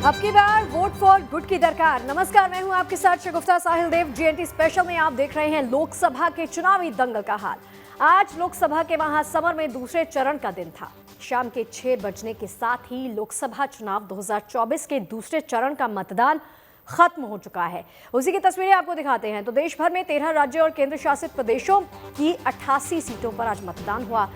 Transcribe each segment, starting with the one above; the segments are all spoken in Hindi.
अब की बार वोट फॉर गुड की दरकार। नमस्कार, मैं हूं आपके साथ शगुफ्ता साहिल देव। जीएनटी स्पेशल में आप देख रहे हैं लोकसभा के चुनावी दंगल का हाल। आज लोकसभा के महासमर में दूसरे चरण का दिन था। शाम के 6 बजने के साथ ही लोकसभा चुनाव 2024 के दूसरे चरण का मतदान खत्म हो चुका है। उसी की तस्वीरें आपको दिखाते हैं। तो देश भर में 13 राज्यों और केंद्र शासित प्रदेशों की 88 सीटों पर आज मतदान हुआ।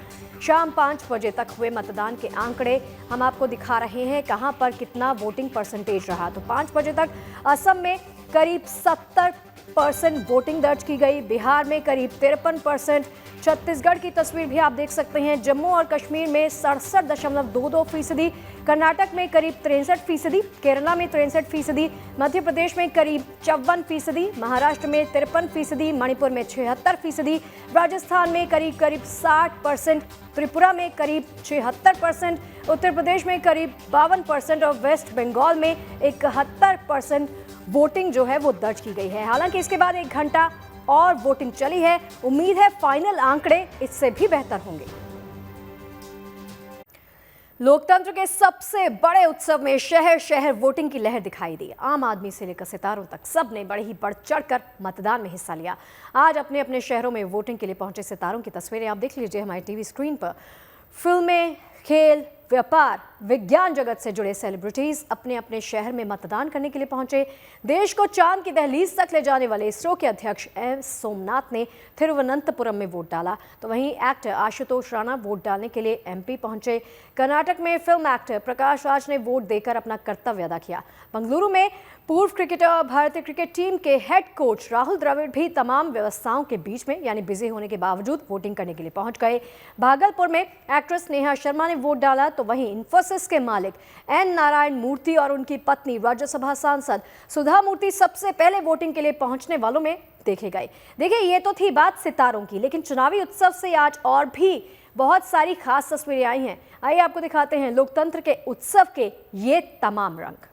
शाम 5 बजे तक हुए मतदान के आंकड़े हम आपको दिखा रहे हैं, कहां पर कितना वोटिंग परसेंटेज रहा। तो 5 बजे तक असम में करीब 70% वोटिंग दर्ज की गई, बिहार में करीब 53%, छत्तीसगढ़ की तस्वीर भी आप देख सकते हैं। जम्मू और कश्मीर में 67.22%, कर्नाटक में करीब 63%, केरला में 63%, मध्य प्रदेश में करीब 54%, महाराष्ट्र में 53%, मणिपुर में 76%, राजस्थान में करीब 60%, त्रिपुरा में करीब 76%, उत्तर प्रदेश में करीब 52% और वेस्ट बंगाल में 71% वोटिंग जो है वो दर्ज की गई है। हालांकि इसके बाद 1 घंटा और वोटिंग चली है। उम्मीद है फाइनल आंकड़े इससे भी बेहतर होंगे। लोकतंत्र के सबसे बड़े उत्सव में शहर शहर वोटिंग की लहर दिखाई दी। आम आदमी से लेकर सितारों तक सब ने बड़े ही बढ़ चढ़कर मतदान में हिस्सा लिया। आज अपने अपने शहरों में वोटिंग के लिए पहुंचे सितारों की तस्वीरें आप देख लीजिए हमारी टीवी स्क्रीन पर। फिल्में, खेल, व्यापार, विज्ञान जगत से जुड़े सेलिब्रिटीज अपने अपने शहर में मतदान करने के लिए पहुंचे। देश को चांद की दहलीज तक ले जाने वाले इसरो के अध्यक्ष एम सोमनाथ ने थिरुवनंतपुरम में वोट डाला। तो वहीं एक्टर आशुतोष राणा वोट डालने के लिए एमपी पहुंचे। कर्नाटक में फिल्म एक्टर प्रकाश राज ने वोट देकर अपना कर्तव्य अदा किया। बेंगलुरु में पूर्व क्रिकेटर भारतीय क्रिकेट टीम के हेड कोच राहुल द्रविड़ भी तमाम व्यवस्थाओं के बीच में यानी बिजी होने के बावजूद वोटिंग करने के लिए पहुंच गए। भागलपुर में एक्ट्रेस नेहा शर्मा ने वोट डाला। तो वहीं इन्फोसिस के मालिक एन नारायण मूर्ति और उनकी पत्नी राज्यसभा सांसद सुधा मूर्ति सबसे पहले वोटिंग के लिए पहुंचने वालों में देखे गए। देखिए, ये तो थी बात सितारों की, लेकिन चुनावी उत्सव से आज और भी बहुत सारी खास तस्वीरें आई हैं। आइए आपको दिखाते हैं लोकतंत्र के उत्सव के ये तमाम रंग।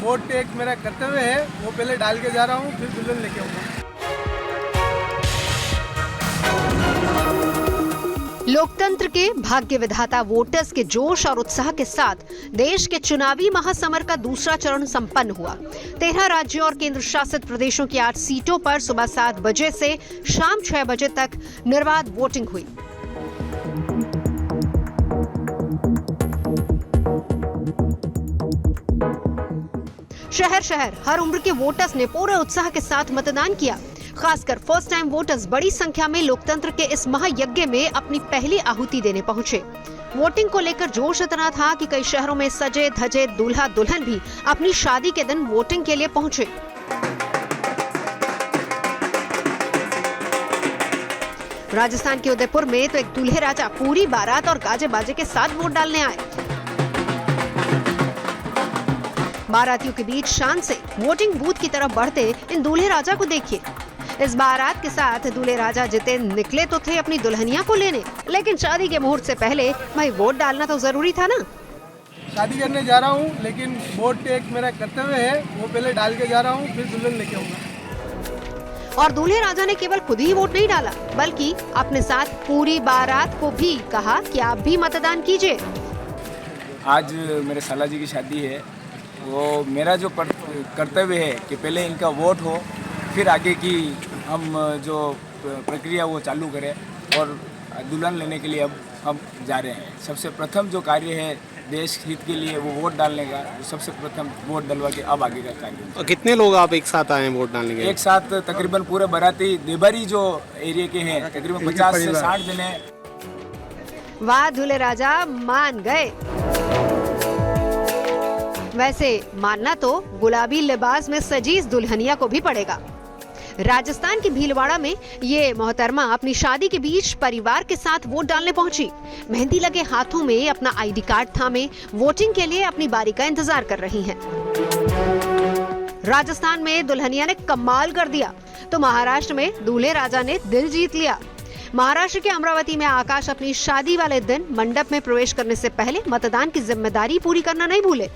वोट एक मेरा कर्तव्य है, वो पहले डाल के जा रहा हूँ, फिर दुल्हन लेके आऊँगा। लोकतंत्र के भाग्य विधाता वोटर्स के जोश और उत्साह के साथ देश के चुनावी महासमर का दूसरा चरण संपन्न हुआ। 13 राज्यों और केंद्र शासित प्रदेशों की 8 सीटों पर सुबह 7 बजे से शाम 6 बजे तक निर्बाध वोटिंग हुई। शहर शहर हर उम्र के वोटर्स ने पूरे उत्साह के साथ मतदान किया। खासकर फर्स्ट टाइम वोटर्स बड़ी संख्या में लोकतंत्र के इस महायज्ञ में अपनी पहली आहुति देने पहुंचे। वोटिंग को लेकर जोश इतना था कि कई शहरों में सजे धजे दूल्हा दुल्हन भी अपनी शादी के दिन वोटिंग के लिए पहुंचे। राजस्थान के उदयपुर में तो एक दूल्हे राजा पूरी बारात और गाजे बाजे के साथ वोट डालने आए। बारातियों के बीच शान से वोटिंग बूथ की तरफ बढ़ते इन दूल्हे राजा को देखिए। इस बारात के साथ दूल्हे राजा जितेंद्र निकले तो थे अपनी दुल्हनिया को लेने, लेकिन शादी के मुहूर्त से पहले भाई वोट डालना तो जरूरी था ना। शादी करने जा रहा हूँ, लेकिन वोट एक मेरा कर्तव्य है, वो पहले डाल के जा रहा हूँ, फिर दुल्हन लेके आऊँगा। और दूल्हे राजा ने केवल खुद ही वोट नहीं डाला, बल्कि अपने साथ पूरी बारात को भी कहा कि आप भी मतदान कीजिए। आज मेरे साला जी की शादी है, वो मेरा जो कर्तव्य है कि पहले इनका वोट हो, फिर आगे की हम जो प्रक्रिया वो चालू करें और दुल्हन लेने के लिए अब हम जा रहे हैं। सबसे प्रथम जो कार्य है देश हित के लिए वो वोट डालने का, सबसे प्रथम वोट डलवा के अब आगे का कार्य। तो कितने लोग आप एक साथ आए वोट डालने के? एक साथ तकरीबन पूरे बाराती देबारी जो एरिया के हैं तकरीबन 50 से 60 जने। वाह, दूल्हे राजा मान गए। वैसे मानना तो गुलाबी लिबास में सजी इस दुल्हनिया को भी पड़ेगा। राजस्थान के भीलवाड़ा में ये मोहतरमा अपनी शादी के बीच परिवार के साथ वोट डालने पहुंची। मेहंदी लगे हाथों में अपना आईडी कार्ड थामे वोटिंग के लिए अपनी बारी का इंतजार कर रही हैं। राजस्थान में दुल्हनिया ने कमाल कर दिया तो महाराष्ट्र में दूल्हे राजा ने दिल जीत लिया। महाराष्ट्र के अमरावती में आकाश अपनी शादी वाले दिन मंडप में प्रवेश करने से पहले मतदान की जिम्मेदारी पूरी करना नहीं भूले।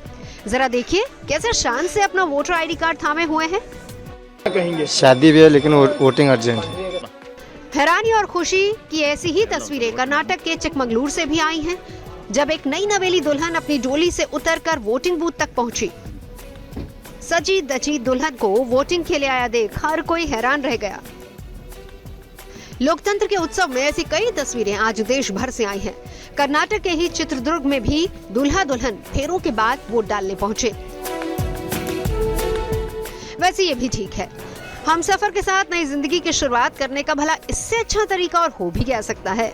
जरा देखिए कैसे शान से अपना वोटर आईडी कार्ड थामे हुए हैं। शादी भी है लेकिन वोटिंग अर्जेंट है। हैरानी और खुशी की ऐसी ही तस्वीरें कर्नाटक के चिकमगलूर से भी आई हैं, जब एक नई नवेली दुल्हन अपनी डोली से उतरकर वोटिंग बूथ तक पहुंची। सजी धजी दुल्हन को वोटिंग के लिए आया देख हर कोई हैरान रह गया। लोकतंत्र के उत्सव में ऐसी कई तस्वीरें आज देश भर से आई हैं। कर्नाटक के ही चित्रदुर्ग में भी दूल्हा दुल्हन फेरों के बाद वोट डालने पहुंचे। वैसे ये भी ठीक है, हम सफर के साथ नई जिंदगी की शुरुआत करने का भला इससे अच्छा तरीका और हो भी क्या सकता है।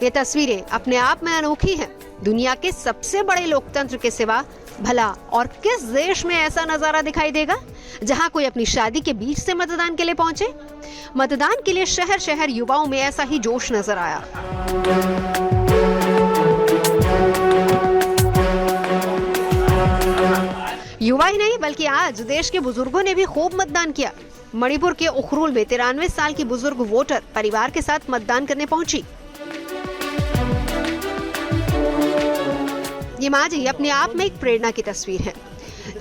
ये तस्वीरें अपने आप में अनोखी हैं। दुनिया के सबसे बड़े लोकतंत्र के सिवा भला और किस देश में ऐसा नजारा दिखाई देगा जहां कोई अपनी शादी के बीच से मतदान के लिए पहुंचे। मतदान के लिए शहर शहर युवाओं में ऐसा ही जोश नजर आया। युवा ही नहीं बल्कि आज देश के बुजुर्गों ने भी खूब मतदान किया। मणिपुर के उखरूल में 93 साल की बुजुर्ग वोटर परिवार के साथ मतदान करने पहुंची। ये माँ जी अपने आप में एक प्रेरणा की तस्वीर है।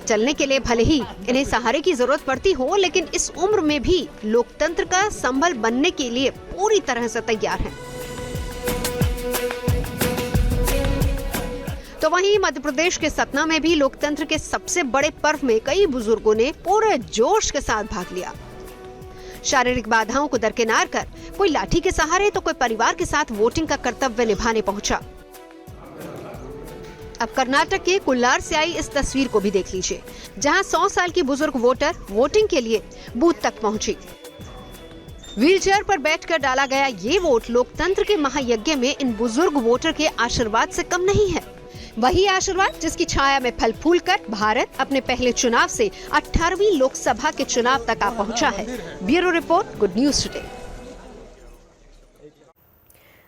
चलने के लिए भले ही इन्हें सहारे की जरूरत पड़ती हो, लेकिन इस उम्र में भी लोकतंत्र का संबल बनने के लिए पूरी तरह से तैयार हैं। तो वहीं मध्य प्रदेश के सतना में भी लोकतंत्र के सबसे बड़े पर्व में कई बुजुर्गों ने पूरे जोश के साथ भाग लिया। शारीरिक बाधाओं को दरकिनार कर कोई लाठी के सहारे तो कोई परिवार के साथ वोटिंग का कर्तव्य निभाने पहुंचा। अब कर्नाटक के कुल्लार से आई इस तस्वीर को भी देख लीजिए, जहां 100 साल की बुजुर्ग वोटर वोटिंग के लिए बूथ तक पहुंची। व्हीलचेयर पर बैठकर डाला गया ये वोट लोकतंत्र के महायज्ञ में इन बुजुर्ग वोटर के आशीर्वाद से कम नहीं है। वही आशीर्वाद जिसकी छाया में फल फूल कर भारत अपने पहले चुनाव से 18वीं लोकसभा के चुनाव तक आ पहुंचा है। Bureau report, good news today.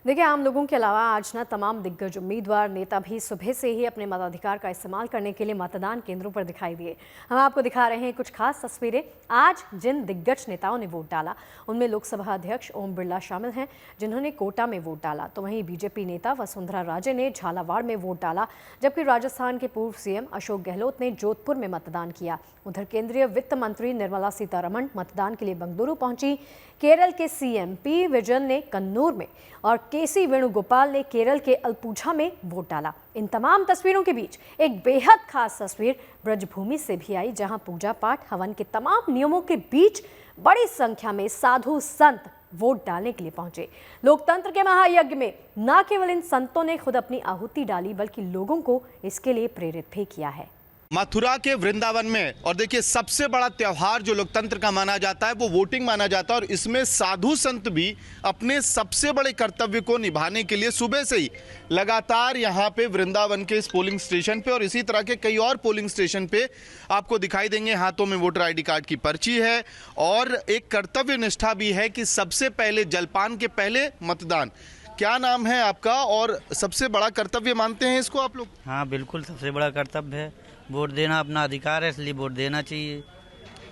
देखिए, आम लोगों के अलावा आज ना तमाम दिग्गज उम्मीदवार नेता भी सुबह से ही अपने मताधिकार का इस्तेमाल करने के लिए मतदान केंद्रों पर दिखाई दिए। हम आपको दिखा रहे हैं कुछ खास तस्वीरें। आज जिन दिग्गज नेताओं ने वोट डाला उनमें लोकसभा अध्यक्ष ओम बिरला शामिल हैं, जिन्होंने कोटा में वोट डाला। तो वहीं बीजेपी नेता वसुंधरा राजे ने झालावाड़ में वोट डाला, जबकि राजस्थान के पूर्व सीएम अशोक गहलोत ने जोधपुर में मतदान किया। उधर केंद्रीय वित्त मंत्री निर्मला सीतारमण मतदान के लिए बेंगलुरु पहुंची। केरल के सीएम पी विजयन ने कन्नूर में और केसी वेणुगोपाल ने केरल के अलपुझा में वोट डाला। इन तमाम तस्वीरों के बीच एक बेहद खास तस्वीर ब्रजभूमि से भी आई, जहां पूजा पाठ हवन के तमाम नियमों के बीच बड़ी संख्या में साधु संत वोट डालने के लिए पहुंचे। लोकतंत्र के महायज्ञ में न केवल इन संतों ने खुद अपनी आहुति डाली, बल्कि लोगों को इसके लिए प्रेरित भी किया है। मथुरा के वृंदावन में, और देखिए सबसे बड़ा त्योहार जो लोकतंत्र का माना जाता है वो वोटिंग माना जाता है, और इसमें साधु संत भी अपने सबसे बड़े कर्तव्य को निभाने के लिए सुबह से ही लगातार यहाँ पे वृंदावन के इस पोलिंग स्टेशन पे और इसी तरह के कई और पोलिंग स्टेशन पे आपको दिखाई देंगे। हाथों में वोटर आईडी कार्ड की पर्ची है और एक कर्तव्य निष्ठा भी है कि सबसे पहले जलपान के पहले मतदान। क्या नाम है आपका और सबसे बड़ा कर्तव्य मानते हैं इसको आप लोग? हाँ बिल्कुल, सबसे बड़ा कर्तव्य है। वोट देना अपना अधिकार है, इसलिए वोट देना चाहिए।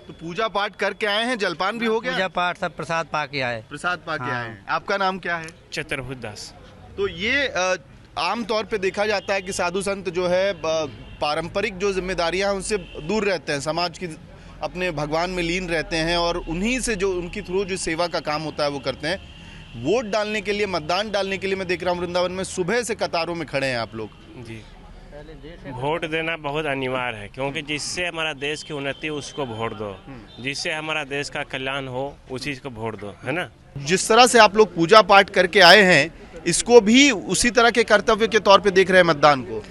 तो पूजा पाठ करके आए हैं, जलपान भी हो गया? पूजा पाठ सब प्रसाद पाके आए। प्रसाद पाके आए हैं। आपका नाम क्या है? चतुर्भुज दास। तो ये आम तौर पे देखा जाता है कि साधु संत जो है पारंपरिक जो जिम्मेदारियां हैं उनसे दूर रहते हैं, समाज की अपने भगवान में लीन रहते हैं और उन्हीं से जो उनकी थ्रू जो सेवा का काम होता है वो करते हैं। वोट डालने के लिए, मतदान डालने के लिए मैं देख रहा हूँ वृंदावन में सुबह से कतारों में खड़े हैं आप लोग। जी, वोट देना बहुत अनिवार्य है, क्योंकि जिससे हमारा देश की उन्नति उसको वोट दो, जिससे हमारा देश का कल्याण हो उसी को वोट दो, है ना। जिस तरह से आप लोग पूजा पाठ करके आए हैं, इसको भी उसी तरह के कर्तव्य के तौर पे देख रहे हैं मतदान को?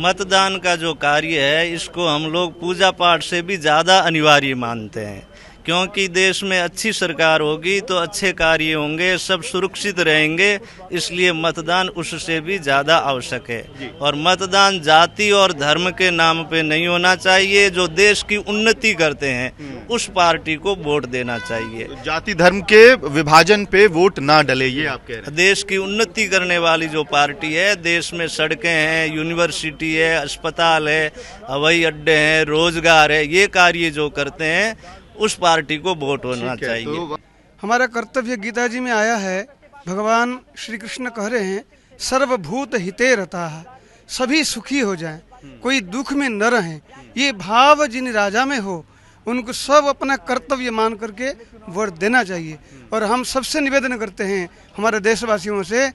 मतदान का जो कार्य है इसको हम लोग पूजा पाठ से भी ज़्यादा अनिवार्य मानते हैं, क्योंकि देश में अच्छी सरकार होगी तो अच्छे कार्य होंगे, सब सुरक्षित रहेंगे, इसलिए मतदान उससे भी ज़्यादा आवश्यक है। और मतदान जाति और धर्म के नाम पे नहीं होना चाहिए। जो देश की उन्नति करते हैं उस पार्टी को वोट देना चाहिए। तो जाति धर्म के विभाजन पे वोट ना डले, ये आप कह रहे हैं? देश की उन्नति करने वाली जो पार्टी है, देश में सड़कें हैं, यूनिवर्सिटी है, अस्पताल है, हवाई अड्डे हैं, रोजगार है, ये कार्य जो करते हैं उस पार्टी को वोट होना चाहिए। तो हमारा कर्तव्य गीता जी में आया है भगवान श्री कृष्ण कह रहे हैं सर्वभूत हिते रता, सभी सुखी हो जाएं, कोई दुख में न रहें। ये भाव जिन राजा में हो उनको सब अपना कर्तव्य मान करके वोट देना चाहिए। और हम सबसे निवेदन करते हैं हमारे देशवासियों से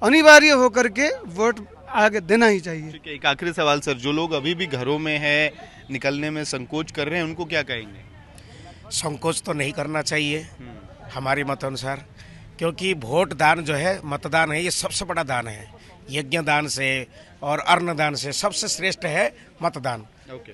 अनिवार्य होकर के वोट आगे देना ही चाहिए। ठीक है, एक आखिरी सवाल सर, जो लोग अभी भी घरों में हैं, निकलने में संकोच कर रहे हैं, उनको क्या कहेंगे? संकोच तो नहीं करना चाहिए हमारे मत अनुसार, क्योंकि वोट दान जो है, मतदान है, ये सबसे बड़ा दान है। यज्ञ दान से और अन्न दान से सबसे श्रेष्ठ है मतदान।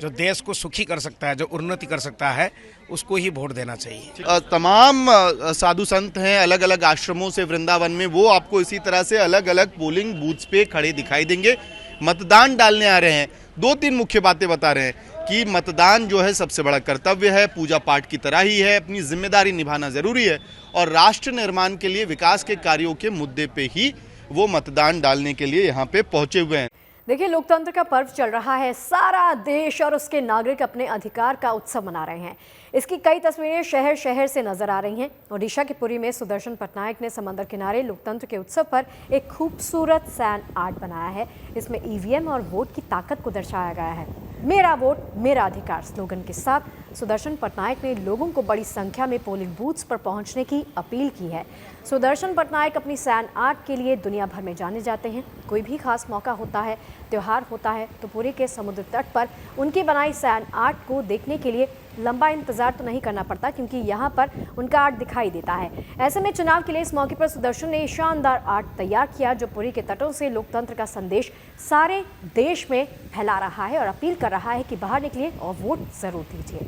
जो देश को सुखी कर सकता है, जो उन्नति कर सकता है, उसको ही वोट देना चाहिए। तमाम साधु संत हैं अलग अलग आश्रमों से वृंदावन में, वो आपको इसी तरह से अलग अलग पोलिंग बूथ्स पे खड़े दिखाई देंगे, मतदान डालने आ रहे हैं। 2-3 मुख्य बातें बता रहे हैं कि मतदान जो है सबसे बड़ा कर्तव्य है, पूजा पाठ की तरह ही है, अपनी जिम्मेदारी निभाना जरूरी है और राष्ट्र निर्माण के लिए, विकास के कार्यों के मुद्दे पे ही वो मतदान डालने के लिए यहाँ पे पहुंचे हुए हैं। देखिए, लोकतंत्र का पर्व चल रहा है, सारा देश और उसके नागरिक अपने अधिकार का उत्सव मना रहे हैं। इसकी कई तस्वीरें शहर शहर से नजर आ रही हैं। ओडिशा के पुरी में सुदर्शन पटनायक ने समंदर किनारे लोकतंत्र के उत्सव पर एक खूबसूरत सैंड आर्ट बनाया है। इसमें ईवीएम और वोट की ताकत को दर्शाया गया है। मेरा वोट मेरा अधिकार स्लोगन के साथ सुदर्शन पटनायक ने लोगों को बड़ी संख्या में पोलिंग बूथ्स पर पहुंचने की अपील की है। सुदर्शन पटनायक अपनी सैंड आर्ट के लिए दुनिया भर में जाने जाते हैं। कोई भी खास मौका होता है, त्योहार होता है, तो पुरी के समुद्र तट पर उनकी बनाई सैंड आर्ट को देखने के लिए लंबा इंतजार तो नहीं करना पड़ता, क्योंकि यहाँ पर उनका आर्ट दिखाई देता है। ऐसे में चुनाव के लिए इस मौके पर सुदर्शन ने शानदार आर्ट तैयार किया, जो पुरी के तटों से लोकतंत्र का संदेश सारे देश में फैला रहा है और अपील कर रहा है कि बाहर निकलिए और वोट जरूर दीजिए।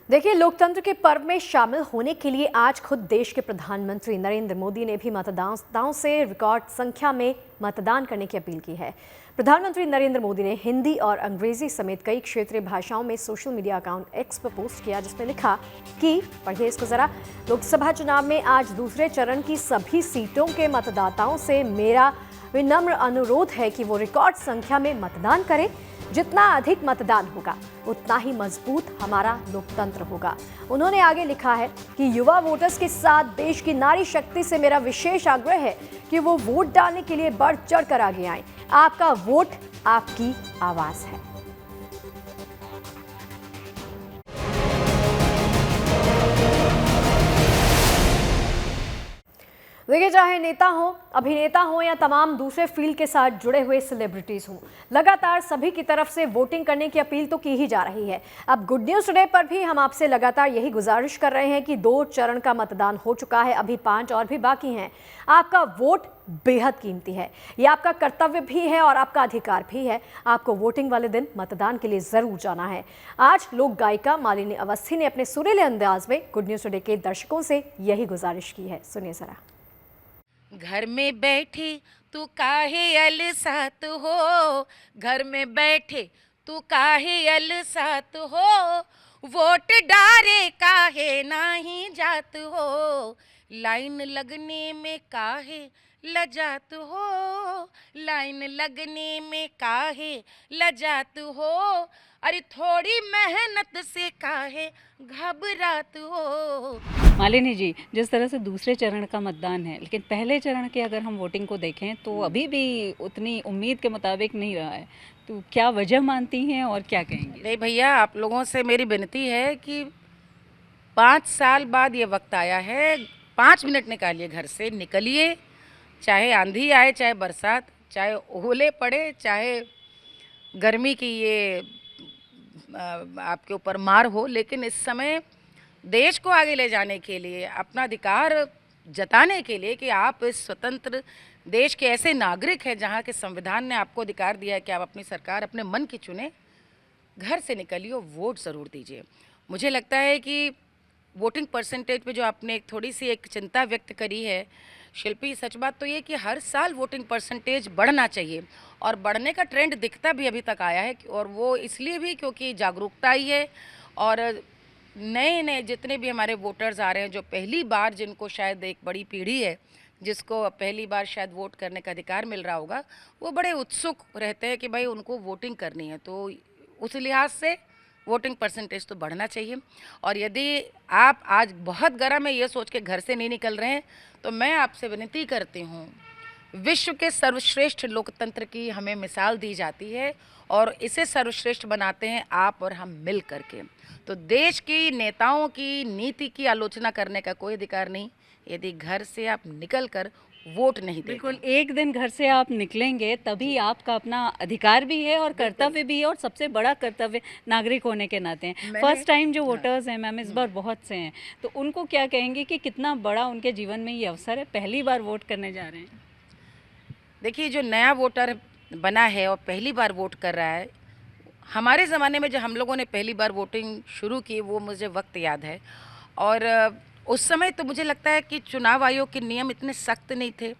देखिए, लोकतंत्र के पर्व में शामिल होने के लिए आज खुद देश के प्रधानमंत्री नरेंद्र मोदी ने भी मतदाताओं से रिकॉर्ड संख्या में मतदान करने की अपील की है। प्रधानमंत्री नरेंद्र मोदी ने हिंदी और अंग्रेजी समेत कई क्षेत्रीय भाषाओं में सोशल मीडिया अकाउंट एक्स पर पोस्ट किया, जिसमें लिखा कि, पढ़िए इसको जरा, लोकसभा चुनाव में आज दूसरे चरण की सभी सीटों के मतदाताओं से मेरा विनम्र अनुरोध है कि वो रिकॉर्ड संख्या में मतदान करें। जितना अधिक मतदान होगा उतना ही मजबूत हमारा लोकतंत्र होगा। उन्होंने आगे लिखा है कि युवा वोटर्स के साथ देश की नारी शक्ति से मेरा विशेष आग्रह है कि वो वोट डालने के लिए बढ़ चढ़कर आगे आएं। आपका वोट आपकी आवाज है। देखिए, चाहे नेता हो, अभिनेता हो या तमाम दूसरे फील्ड के साथ जुड़े हुए सेलिब्रिटीज हों, लगातार सभी की तरफ से वोटिंग करने की अपील तो की ही जा रही है। अब गुड न्यूज टुडे पर भी हम आपसे लगातार यही गुजारिश कर रहे हैं कि 2 चरण का मतदान हो चुका है, अभी 5 और भी बाकी हैं। आपका वोट बेहद कीमती है, ये आपका कर्तव्य भी है और आपका अधिकार भी है। आपको वोटिंग वाले दिन मतदान के लिए जरूर जाना है। आज लोक गायिका मालिनी अवस्थी ने अपने सुरीले अंदाज में गुड न्यूज टुडे के दर्शकों से यही गुजारिश की है, सुनिए जरा। घर में बैठे तू काहे अलसात हो, घर में बैठे तू काहे अलसात हो, वोट डारे काहे नहीं जात हो, लाइन लगने में काहे लजात हो, लाइन लगने में काहे लजात हो, अरे थोड़ी मेहनत से काहे घबरात हो। मालिनी जी, जिस तरह से दूसरे चरण का मतदान है, लेकिन पहले चरण के अगर हम वोटिंग को देखें तो अभी भी उतनी उम्मीद के मुताबिक नहीं रहा है, तो क्या वजह मानती हैं और क्या कहेंगी? नहीं भैया, आप लोगों से मेरी विनती है कि 5 साल बाद ये वक्त आया है, 5 मिनट निकालिए, घर से निकलिए, चाहे आंधी आए, चाहे बरसात, चाहे ओले पड़े, चाहे गर्मी की ये आपके ऊपर मार हो, लेकिन इस समय देश को आगे ले जाने के लिए, अपना अधिकार जताने के लिए कि आप इस स्वतंत्र देश के ऐसे नागरिक हैं जहाँ के संविधान ने आपको अधिकार दिया है कि आप अपनी सरकार अपने मन की चुने, घर से निकलिए, वोट ज़रूर दीजिए। मुझे लगता है कि वोटिंग परसेंटेज पे जो आपने एक थोड़ी सी एक चिंता व्यक्त करी है शिल्पी, सच बात तो ये कि हर साल वोटिंग परसेंटेज बढ़ना चाहिए और बढ़ने का ट्रेंड दिखता भी अभी तक आया है, और वो इसलिए भी क्योंकि जागरूकता आई है और नए नए जितने भी हमारे वोटर्स आ रहे हैं, जो पहली बार, जिनको शायद एक बड़ी पीढ़ी है जिसको पहली बार शायद वोट करने का अधिकार मिल रहा होगा, वो बड़े उत्सुक रहते हैं कि भाई उनको वोटिंग करनी है। तो उस लिहाज से वोटिंग परसेंटेज तो बढ़ना चाहिए। और यदि आप आज बहुत गर्म है ये सोच के घर से नहीं निकल रहे हैं, तो मैं आपसे विनती करती हूँ, विश्व के सर्वश्रेष्ठ लोकतंत्र की हमें मिसाल दी जाती है और इसे सर्वश्रेष्ठ बनाते हैं आप और हम मिल करके। तो देश की नेताओं की नीति की आलोचना करने का कोई अधिकार नहीं यदि घर से आप निकल कर वोट नहीं देते। बिल्कुल, एक दिन घर से आप निकलेंगे तभी आपका अपना अधिकार भी है और कर्तव्य भी है, और सबसे बड़ा कर्तव्य नागरिक होने के नाते हैं। फर्स्ट टाइम जो वोटर्स हैं मैम इस बार बहुत से हैं, तो उनको क्या कहेंगे कि कितना बड़ा उनके जीवन में ये अवसर है, पहली बार वोट करने जा रहे हैं? देखिए, जो नया वोटर बना है और पहली बार वोट कर रहा है, हमारे ज़माने में जब हम लोगों ने पहली बार वोटिंग शुरू की वो मुझे वक्त याद है, और उस समय तो मुझे लगता है कि चुनाव आयोग के नियम इतने सख्त नहीं थे।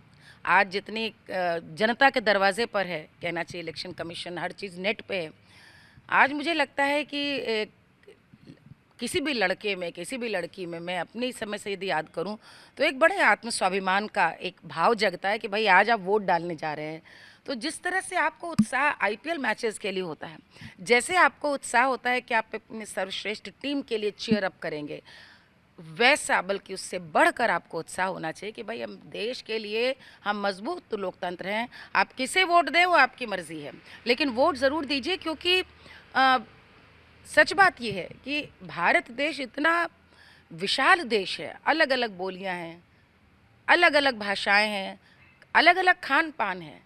आज जितनी जनता के दरवाजे पर है, कहना चाहिए इलेक्शन कमीशन, हर चीज़ नेट पे है। आज मुझे लगता है कि किसी भी लड़के में, किसी भी लड़की में, मैं अपने समय से यदि याद करूं तो एक बड़े आत्मस्वाभिमान का एक भाव जगता है कि भाई आज आप वोट डालने जा रहे हैं। तो जिस तरह से आपको उत्साह आईपीएल मैचेस के लिए होता है, जैसे आपको उत्साह होता है कि आप अपने सर्वश्रेष्ठ टीम के लिए चीयर अप करेंगे, वैसा बल्कि उससे बढ़कर आपको उत्साह होना चाहिए कि भाई हम देश के लिए, हम मजबूत लोकतंत्र हैं। आप किसे वोट दें वो आपकी मर्ज़ी है, लेकिन वोट ज़रूर दीजिए, क्योंकि सच बात यह है कि भारत देश इतना विशाल देश है, अलग अलग बोलियां हैं, अलग अलग भाषाएं हैं, अलग अलग खान पान है,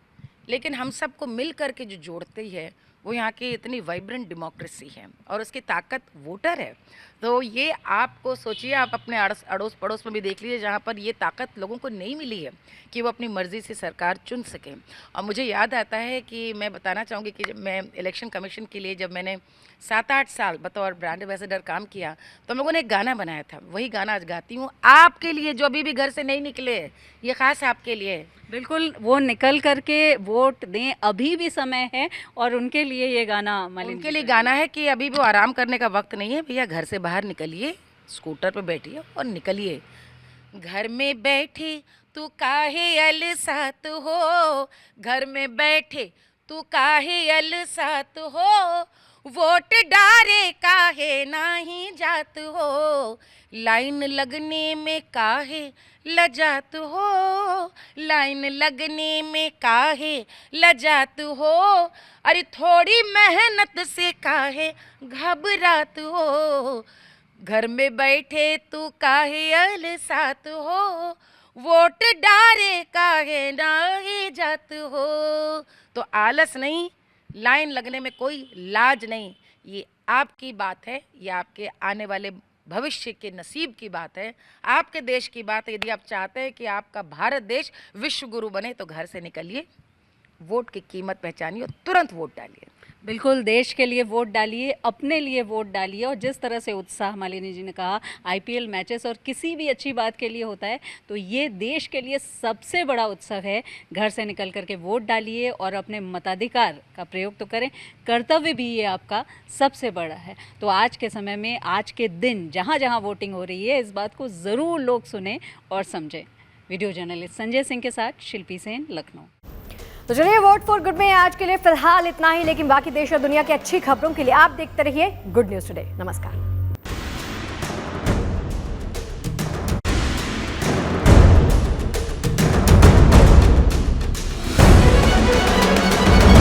लेकिन हम सबको मिल कर के जो जोड़ती है वो यहाँ की इतनी वाइब्रेंट डेमोक्रेसी है और उसकी ताकत वोटर है। तो ये आपको सोचिए, आप अपने अड़ोस पड़ोस में भी देख लीजिए जहाँ पर ये ताकत लोगों को नहीं मिली है कि वो अपनी मर्ज़ी से सरकार चुन सकें। और मुझे याद आता है कि मैं बताना चाहूँगी कि जब मैं इलेक्शन कमीशन के लिए, जब मैंने 7-8 साल बतौर ब्रांड एम्बेसडर काम किया, तो हम लोगों ने एक गाना बनाया था, वही गाना आज गाती हूँ आपके लिए, जो अभी भी घर से नहीं निकले, ये ख़ास आपके लिए। बिल्कुल, वो निकल करके वोट दें, अभी भी समय है, और उनके लिए ये गाना, उनके लिए गाना है कि अभी भी आराम करने का वक्त नहीं है भैया, घर से बाहर निकलिए, स्कूटर पे बैठिए और निकलिए। घर में बैठे तू काहे अलसात हो, घर में बैठे तू काहे अलसात हो, वोट डारे काहे नहीं जात हो, लाइन लगने में काहे लजात हो, लाइन लगने में काहे लजात हो, अरे थोड़ी मेहनत से काहे घबरात हो, घर में बैठे तू काहे अलसात हो, वोट डारे काहे नहीं जात हो। तो आलस नहीं, लाइन लगने में कोई लाज नहीं, ये आपकी बात है, ये आपके आने वाले भविष्य के नसीब की बात है, आपके देश की बात है। यदि आप चाहते हैं कि आपका भारत देश विश्व गुरु बने तो घर से निकलिए, वोट की कीमत पहचानिए और तुरंत वोट डालिए। बिल्कुल, देश के लिए वोट डालिए, अपने लिए वोट डालिए, और जिस तरह से उत्साह मालिनी जी ने कहा आईपीएल मैचेस और किसी भी अच्छी बात के लिए होता है, तो ये देश के लिए सबसे बड़ा उत्सव है। घर से निकल करके वोट डालिए और अपने मताधिकार का प्रयोग तो करें, कर्तव्य भी ये आपका सबसे बड़ा है। तो आज के समय में, आज के दिन जहाँ जहाँ वोटिंग हो रही है, इस बात को ज़रूर लोग सुने और समझें। वीडियो जर्नलिस्ट संजय सिंह के साथ शिल्पी सेन, लखनऊ। तो चलिए, वोट फॉर गुड में आज के लिए फिलहाल इतना ही, लेकिन बाकी देश और दुनिया की अच्छी खबरों के लिए आप देखते रहिए गुड न्यूज़ टुडे। नमस्कार।